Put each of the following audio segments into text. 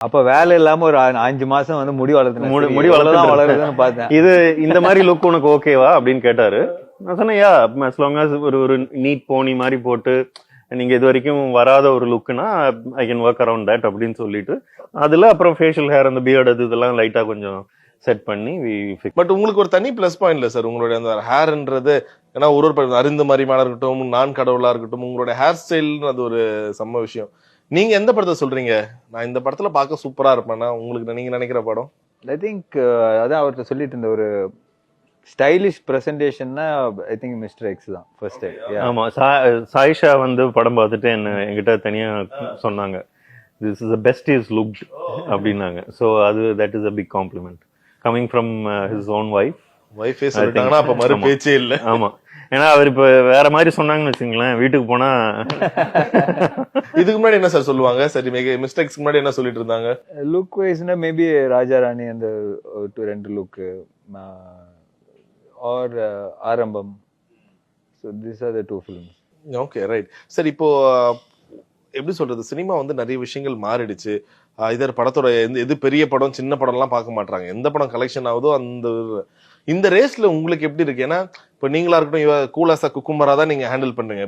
அப்ப வேலை இல்லாம ஒரு 5 மாசம் வந்து முடி வளர்த்து முடி வளருதுன்னு பார்த்தேன். இது இந்த மாதிரி லுக் உனக்கு ஓகேவா அப்படின்னு கேட்டாரு. நான் சொன்னேன், யா as long as ஒரு நீட் போனி மாதிரி போட்டு நீங்க இது வரைக்கும் வராத ஒரு லுக்குனா I can work around that அப்படின்னு சொல்லிட்டு, அதுல அப்புறம் ஃபேஷியல் ஹேர் அந்த பியர்ட் அது இதெல்லாம் லைட்டா கொஞ்சம் செட் பண்ணி பட் உங்களுக்கு ஒரு தனி பிளஸ் பாயிண்ட்ல சார் உங்களுடைய அந்த ஹேர்ன்றது. ஏன்னா ஒரு அரிந்த மரிமானா இருக்கட்டும், நான் கடவுளா இருக்கட்டும், உங்களுடைய ஹேர் ஸ்டைல் அது ஒரு செம்ம விஷயம். நீங்க எந்த படத்தை சொல்றீங்க நான் இந்த படத்துல பார்க்க சூப்பரா இருப்பேன்னா உங்களுக்கு நீங்க நினைக்கிற படம்? ஐ திங்க் அதான் அவர்கிட்ட சொல்லிட்டு இருந்த ஒரு ஸ்டைலிஷ் பிரசன்டேஷன்னா ஐ திங்க் மிஸ்டர் எக்ஸ் தான் ஃபர்ஸ்ட் டைம். ஆமா, சாயிஷா வந்து படம் பார்த்துட்டு என்கிட்ட தனியா சொன்னாங்க, this is the best is looked அப்படின்னாங்க. ஸோ அது that is a big compliment coming from his own வைஃபே சொல்லிட்டாங்கன்னா அப்ப மறு பேச்சே இல்ல. ஆமா, ஏன்னா அவர் இப்ப வேற மாதிரி சொன்னாங்கன்னு வச்சுங்களேன், வீட்டுக்கு போனா இதுக்கு முன்னாடி என்ன சார் சொல்லுவாங்க? சரி, மிஸ்டேக்ஸ்க்கு முன்னாடி என்ன சொல்லிட்டு இருந்தாங்க? லுக் வைஸ்னா மேபி ராஜா ராணி அந்த 2 லுக்கு ஆர் ஆரம்பம். So this R the 2 films. Okay, right. சரி, இப்போ எப்படி சொல்றது, சினிமா வந்து நிறைய விஷயங்கள் மாறிடுச்சு. இதர் படத்தோட எது பெரிய படம் சின்ன படம்லாம் பார்க்க மாட்டாங்க. எந்த படம் கலெக்ஷன் ஆகுதோ இந்த ரேஸ்ல உங்களுக்கு எப்படி இருக்கு? ஏன்னா இப்போ நீங்களா இருக்கட்டும், கூலாசா குக்கும்பரா தான் நீங்க ஹேண்டில் பண்றீங்க.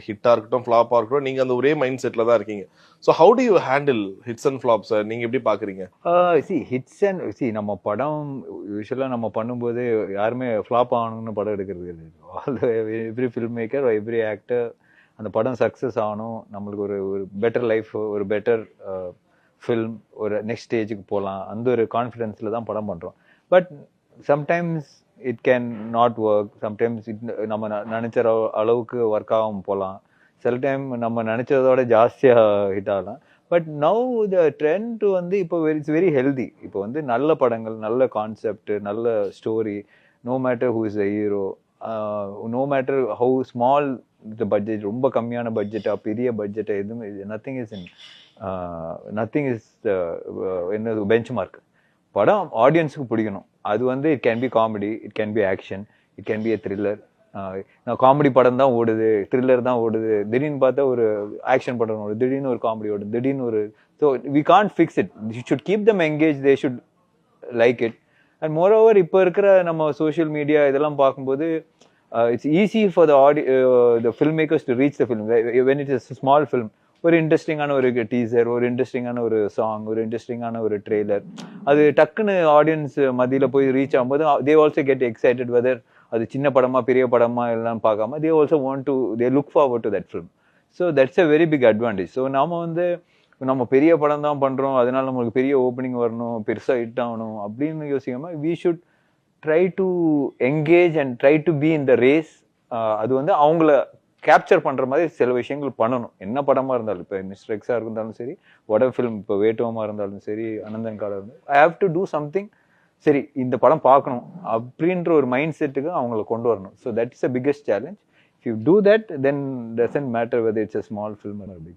ஹிட்டா இருக்கட்டும் ஃபிளாப்பா இருக்கட்டும், நீங்க அந்த ஒரே மைண்ட் செட்ல தான் இருக்கீங்க. So how to you handle hits and flaps? நீங்க எப்படி பாக்குறீங்க? ஹிட்ஸ் அண்ட் நம்ம படம் யூஸ்வலா நம்ம பண்ணும்போது யாருமே ஃபிளாப் ஆகணும்னு படம் எடுக்கிறது கிடையாது. Every film maker, every actor அந்த படம் சக்ஸஸ் ஆகணும், நம்மளுக்கு ஒரு பெட்டர் லைஃப், ஒரு பெட்டர் ஃபில்ம், ஒரு நெக்ஸ்ட் ஸ்டேஜுக்கு போகலாம், அந்த ஒரு கான்ஃபிடென்ஸில் தான் படம் பண்ணுறோம். But sometimes it can not work. Sometimes நம்ம நினச்ச அளவுக்கு ஒர்க் ஆகாமல் போகலாம். சில டைம் நம்ம நினச்சதோட ஜாஸ்தியாக ஹிட் ஆகலாம். பட் நவ் த ட்ரெண்ட் வந்து இப்போ இட்ஸ் வெரி ஹெல்தி. இப்போ வந்து நல்ல படங்கள், நல்ல கான்செப்ட், நல்ல story, no matter who is the hero, no matter how small the budget, ரொம்ப கம்மியான பட்ஜெட்டா பெரிய பட்ஜெட்டா, எதுவுமே நத்திங் இஸ் என்னது பெஞ்ச் மார்க். படம் ஆடியன்ஸுக்கு பிடிக்கணும். அது வந்து it can be comedy, it can be action, it can be a thriller. நான் காமெடி படம் தான் ஓடுது, த்ரில்லர் தான் ஓடுது, திடீர்னு பார்த்தா ஒரு ஆக்ஷன் படம் ஓடுது, திடீர்னு ஒரு காமெடி ஓடுது, திடீர்னு ஒரு. So we can't fix it. You should keep them engage, they should like it. And more இப்போ இருக்கிற நம்ம சோஷியல் மீடியா இதெல்லாம் பார்க்கும்போது it's easy for the film makers to reach the film. When it is small film, ஒரு இன்ட்ரெஸ்டிங்கான ஒரு teaser, ஒரு இன்ட்ரெஸ்டிங்கான ஒரு சாங், ஒரு இன்ட்ரெஸ்டிங்கான ஒரு ட்ரெய்லர், அது டக்குன்னு ஆடியன்ஸ் மத்தியில் போய் ரீச் ஆகும்போது they also get excited. Whether அது சின்ன படமா பெரிய படமா எல்லாம் பார்க்காம they also want to, they look forward to that film. So that's a very big advantage. So நம்ம பெரிய படம் தான் பண்ணுறோம், அதனால நம்மளுக்கு பெரிய ஓப்பனிங் வரணும், பெருசாக ஹிட் ஆகணும் அப்படின்னு யோசிக்காம we should try to engage and try to be in the race. அது வந்து அவங்கள கேப்சர் பண்ணுற மாதிரி சில விஷயங்கள் பண்ணணும். என்ன படமாக இருந்தாலும், இப்போ மிஸ்டர் எக்ஸாக இருந்தாலும் சரி, வட ஃபிலிம் இப்போ வேட்டுவமாக இருந்தாலும் சரி, அனந்தன் காடாக இருந்தாலும், I have to do something. சரி, இந்த படம் பார்க்கணும் அப்படின்ற ஒரு மைண்ட் செட்டுக்கு அவங்கள கொண்டு வரணும். So that is a biggest challenge. If you do that, then doesn't matter whether it's a small film or big.